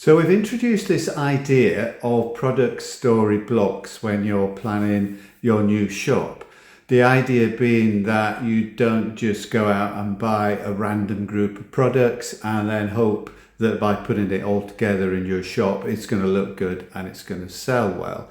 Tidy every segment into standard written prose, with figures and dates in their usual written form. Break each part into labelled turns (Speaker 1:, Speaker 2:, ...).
Speaker 1: So we've introduced this idea of product story blocks when you're planning your new shop. The idea being that you don't just go out and buy a random group of products and then hope that by putting it all together in your shop, it's going to look good and it's going to sell well.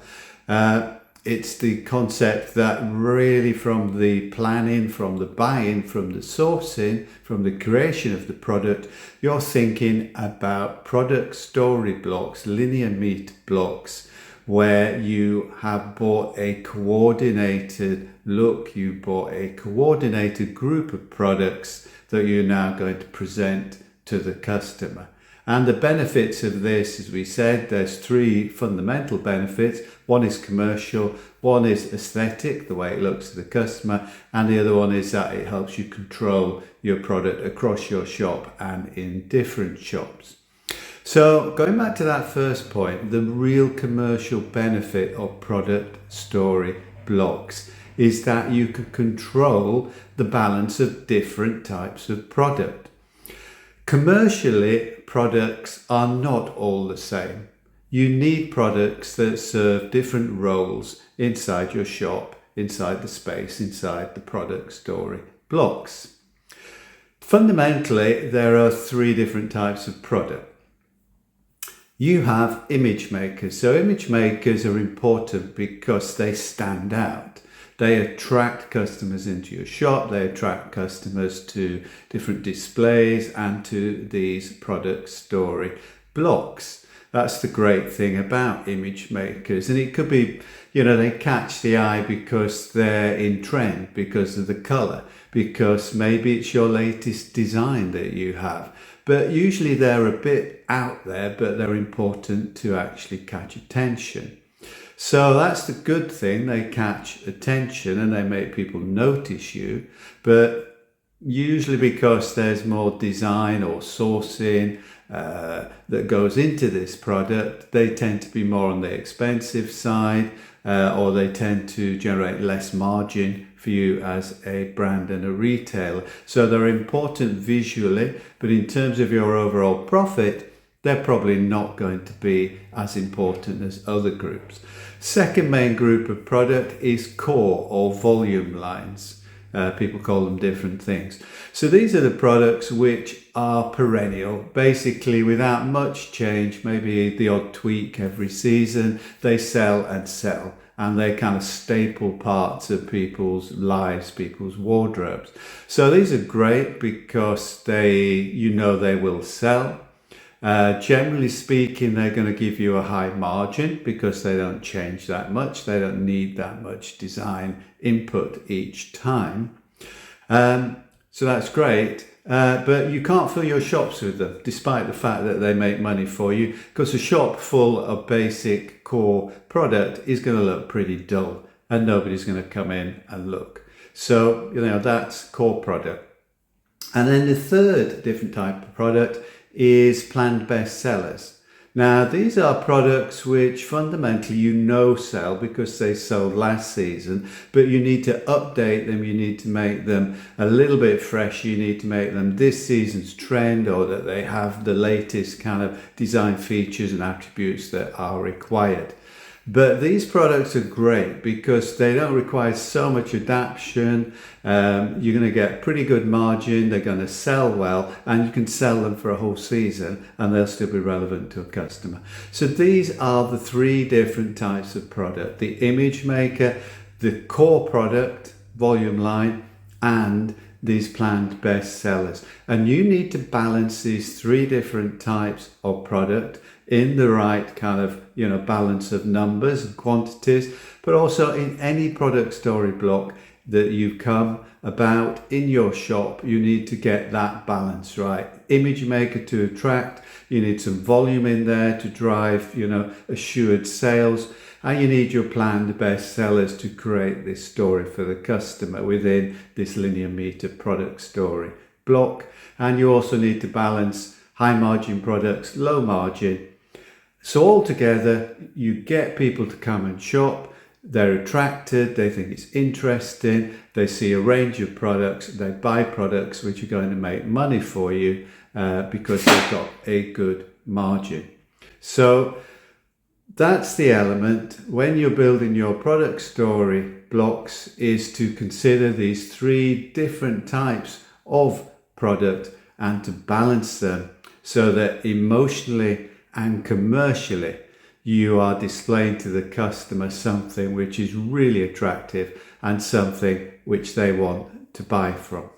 Speaker 1: It's the concept that really from the planning, from the buying, from the sourcing, from the creation of the product, you're thinking about product story blocks, linear meter blocks, where you have bought a coordinated look, you bought a coordinated group of products that you're now going to present to the customer. And the benefits of this, as we said, there's three fundamental benefits. One is commercial, one is aesthetic, the way it looks to the customer, and the other one is that it helps you control your product across your shop and in different shops. So going back to that first point, the real commercial benefit of product story blocks is that you can control the balance of different types of product. Commercially, products are not all the same. You need products that serve different roles inside your shop, inside the space, inside the product story blocks. Fundamentally, there are three different types of product. You have image makers. So image makers are important because they stand out. They attract customers into your shop, they attract customers to different displays and to these product story blocks. That's the great thing about image makers. And it could be, they catch the eye because they're in trend, because of the color, because maybe it's your latest design that you have. But usually they're a bit out there, but they're important to actually catch attention. So that's the good thing, they catch attention and they make people notice you, but usually because there's more design or sourcing that goes into this product, they tend to be more on the expensive side, or they tend to generate less margin for you as a brand and a retailer. So they're important visually, but in terms of your overall profit, they're probably not going to be as important as other groups. Second main group of product is core or volume lines. People call them different things. So these are the products which are perennial, basically without much change, maybe the odd tweak every season. They sell and sell, and they're kind of staple parts of people's lives, people's wardrobes. So these are great because they will sell. Generally speaking, they're going to give you a high margin because they don't change that much. They don't need that much design input each time. So that's great. But you can't fill your shops with them, despite the fact that they make money for you, because a shop full of basic core product is going to look pretty dull and nobody's going to come in and look. So, that's core product. And then the third different type of product is planned bestsellers. Now, these are products which fundamentally sell because they sold last season, but you need to update them, you need to make them a little bit fresh, you need to make them this season's trend, or that they have the latest kind of design features and attributes that are required. But these products are great because they don't require so much adaptation. You're going to get pretty good margin, they're going to sell well, and you can sell them for a whole season and they'll still be relevant to a customer. So these are the three different types of product: the image maker, the core product, volume line, and these planned bestsellers. And you need to balance these three different types of product in the right kind of balance of numbers and quantities, but also in any product story block that you come about in your shop, you need to get that balance right. Image maker to attract, you need some volume in there to drive assured sales, and you need your planned bestsellers to create this story for the customer within this linear meter product story block. And you also need to balance high margin products, low margin. So altogether, you get people to come and shop, they're attracted, they think it's interesting, they see a range of products, they buy products which are going to make money for you because they've got a good margin. So that's the element when you're building your product story blocks, is to consider these three different types of product and to balance them so that emotionally and commercially you are displaying to the customer something which is really attractive and something which they want to buy from.